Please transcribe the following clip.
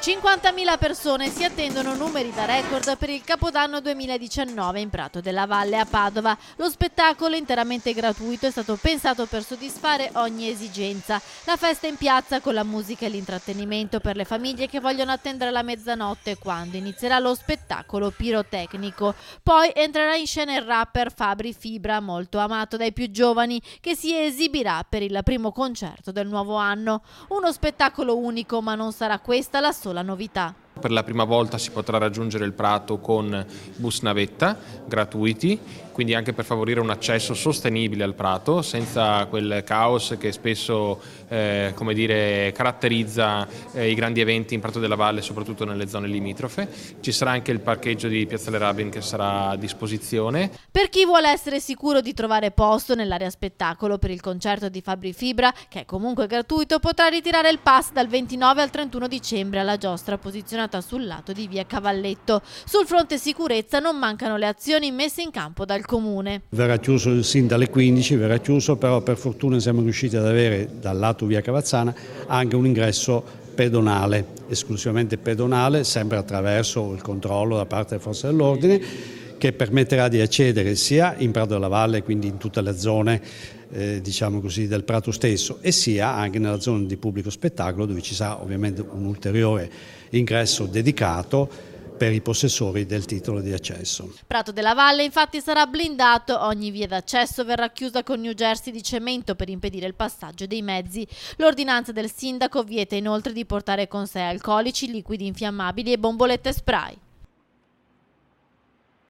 50.000 persone si attendono numeri da record per il Capodanno 2019 in Prato della Valle a Padova. Lo spettacolo, interamente gratuito, è stato pensato per soddisfare ogni esigenza. La festa in piazza con la musica e l'intrattenimento per le famiglie che vogliono attendere la mezzanotte, quando inizierà lo spettacolo pirotecnico. Poi entrerà in scena il rapper Fabri Fibra, molto amato dai più giovani, che si esibirà per il primo concerto del nuovo anno. Uno spettacolo unico, ma non sarà questa la sola novità. Per la prima volta si potrà raggiungere il Prato con bus navetta gratuiti, quindi anche per favorire un accesso sostenibile al Prato senza quel caos che spesso caratterizza i grandi eventi in Prato della Valle, soprattutto nelle zone limitrofe. Ci sarà anche il parcheggio di Piazzale Rabin che sarà a disposizione. Per chi vuole essere sicuro di trovare posto nell'area spettacolo per il concerto di Fabri Fibra, che è comunque gratuito, potrà ritirare il pass dal 29 al 31 dicembre alla giostra posizionata sul lato di via Cavalletto. Sul fronte sicurezza non mancano le azioni messe in campo dal Comune. Verrà chiuso sin dalle 15, però per fortuna siamo riusciti ad avere dal lato via Cavazzana anche un ingresso pedonale, esclusivamente pedonale, sempre attraverso il controllo da parte delle forze dell'ordine, che permetterà di accedere sia in Prato della Valle, quindi in tutte le zone del Prato stesso, e sia anche nella zona di pubblico spettacolo, dove ci sarà ovviamente un ulteriore ingresso dedicato per i possessori del titolo di accesso. Prato della Valle infatti sarà blindato, ogni via d'accesso verrà chiusa con New Jersey di cemento per impedire il passaggio dei mezzi. L'ordinanza del sindaco vieta inoltre di portare con sé alcolici, liquidi infiammabili e bombolette spray.